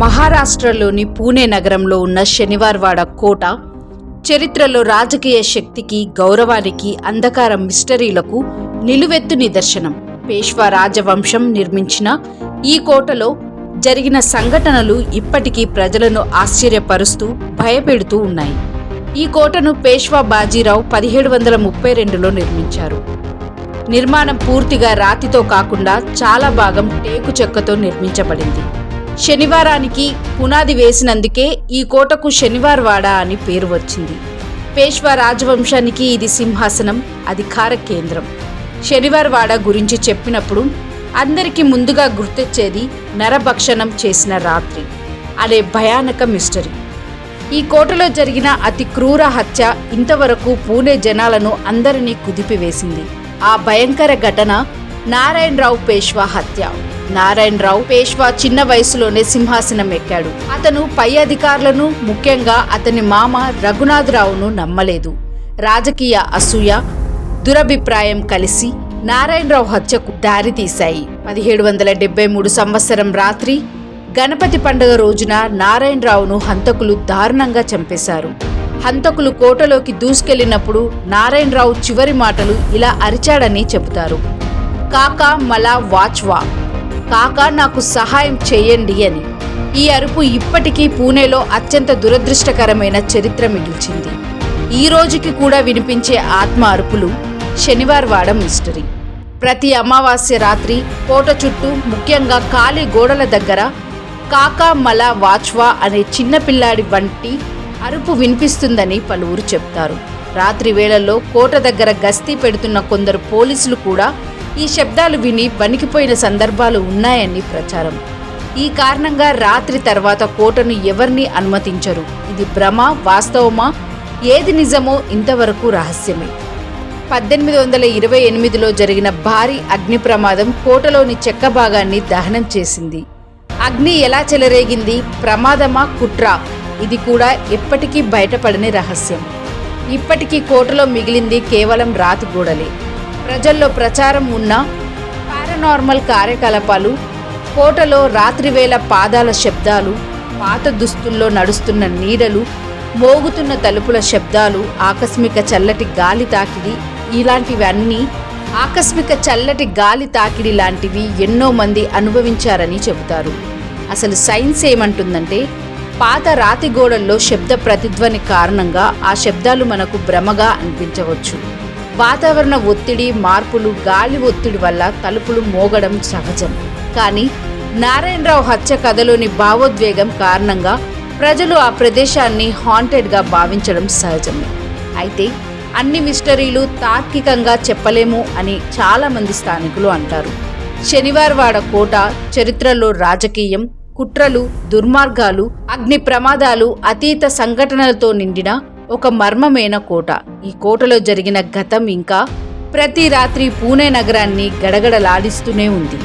మహారాష్ట్రలోని పూణే నగరంలో ఉన్న శనివార్వాడ కోట చరిత్రలో రాజకీయ శక్తికి, గౌరవానికి, అంధకార మిస్టరీలకు నిలువెత్తు నిదర్శనం. పేష్వా రాజవంశం నిర్మించిన ఈ కోటలో జరిగిన సంఘటనలు ఇప్పటికీ ప్రజలను ఆశ్చర్యపరుస్తూ, భయపెడుతూ ఉన్నాయి. ఈ కోటను పేష్వా బాజీరావు 1732లో నిర్మించారు. నిర్మాణం పూర్తిగా రాతితో కాకుండా చాలా భాగం టేకు చెక్కతో నిర్మించబడింది. శనివారానికి పునాది వేసినందుకే ఈ కోటకు శనివార్వాడ అని పేరు వచ్చింది. పేష్వా రాజవంశానికి ఇది సింహాసనం, అధికార కేంద్రం. శనివార్వాడ గురించి చెప్పినప్పుడు అందరికీ ముందుగా గుర్తొచ్చేది నరభక్షణం చేసిన రాత్రి అనే భయానక మిస్టరీ. ఈ కోటలో జరిగిన అతి క్రూర హత్య ఇంతవరకు పూణే జనాలను అందరినీ కుదిపివేసింది. ఆ భయంకర ఘటన నారాయణరావు పేష్వా హత్య. నారాయణరావు పేష్వా చిన్న వయసులోనే సింహాసనం ఎక్కాడు. అతను పై అధికారులను, ముఖ్యంగా అతని మామ రఘునాథరావును నమ్మలేదు. రాజకీయ అసూయ, దురభిప్రాయం కలిసి నారాయణరావు హత్యకు దారితీశాయి. 1773 సంవత్సరం రాత్రి గణపతి పండుగ రోజున నారాయణరావును హంతకులు దారుణంగా చంపేశారు. హంతకులు కోటలోకి దూసుకెళ్లినప్పుడు నారాయణరావు చివరి మాటలు ఇలా అరిచాడని చెబుతారు: కాకా మలా వాచ్వా, కాకా నాకు సహాయం చేయండి అని. ఈ అరుపు ఇప్పటికీ పూణేలో అత్యంత దురదృష్టకరమైన చరిత్ర మిగిల్చింది. ఈ రోజుకి కూడా వినిపించే ఆత్మ అరుపులు శనివార్వాడ మిస్టరీ. ప్రతి అమావాస్య రాత్రి కోట చుట్టూ, ముఖ్యంగా ఖాళీ గోడల దగ్గర కాకా మలా వాచ్వా అనే చిన్నపిల్లాడి వంటి అరుపు వినిపిస్తుందని పలువురు చెప్తారు. రాత్రి వేళల్లో కోట దగ్గర గస్తీ పెడుతున్న కొందరు పోలీసులు కూడా ఈ శబ్దాలు విని వణికిపోయిన సందర్భాలు ఉన్నాయని ప్రచారం. ఈ కారణంగా రాత్రి తర్వాత కోటను ఎవరిని అనుమతించరు. ఇది భ్రమ, వాస్తవమా, ఏది నిజమో ఇంతవరకు రహస్యమే. 1828లో జరిగిన భారీ అగ్ని ప్రమాదం కోటలోని చెక్క భాగాన్ని దహనం చేసింది. అగ్ని ఎలా చెలరేగింది, ప్రమాదమా, కుట్ర, ఇది కూడా ఎప్పటికీ బయటపడని రహస్యం. ఇప్పటికీ కోటలో మిగిలింది కేవలం రాతి గోడలే. ప్రజల్లో ప్రచారం ఉన్న పారానార్మల్ కార్యకలాపాలు, కోటలో రాత్రివేళ పాదాల శబ్దాలు, పాత దుస్తుల్లో నడుస్తున్న నీడలు, మోగుతున్న తలుపుల శబ్దాలు, ఆకస్మిక చల్లటి గాలి తాకిడి, ఇలాంటివన్నీ ఆకస్మిక చల్లటి గాలి తాకిడి లాంటివి ఎన్నో మంది అనుభవించారని చెబుతారు. అసలు సైన్స్ ఏమంటుందంటే, పాత రాతి గోడల్లో శబ్ద ప్రతిధ్వని కారణంగా ఆ శబ్దాలు మనకు భ్రమగా అనిపించవచ్చు. వాతావరణ ఒత్తిడి, మార్పులు, గాలి ఒత్తిడి వల్ల తలుపులు మోగడం సహజం. కానీ నారాయణరావు హత్య కథలోని భావోద్వేగం కారణంగా ప్రజలు ఆ ప్రదేశాన్ని హాంటెడ్గా భావించడం సహజమే. అయితే అన్ని మిస్టరీలు తార్కికంగా చెప్పలేము అని చాలామంది స్థానికులు అంటారు. శనివార్వాడ కోట చరిత్రలో రాజకీయం, కుట్రలు, దుర్మార్గాలు, అగ్ని ప్రమాదాలు, అతీత సంఘటనలతో నిండిన ఒక మర్మమైన కోట. ఈ కోటలో జరిగిన గతం ఇంకా ప్రతి రాత్రి పూణే నగరాన్ని గడగడలాడిస్తూనే ఉంది.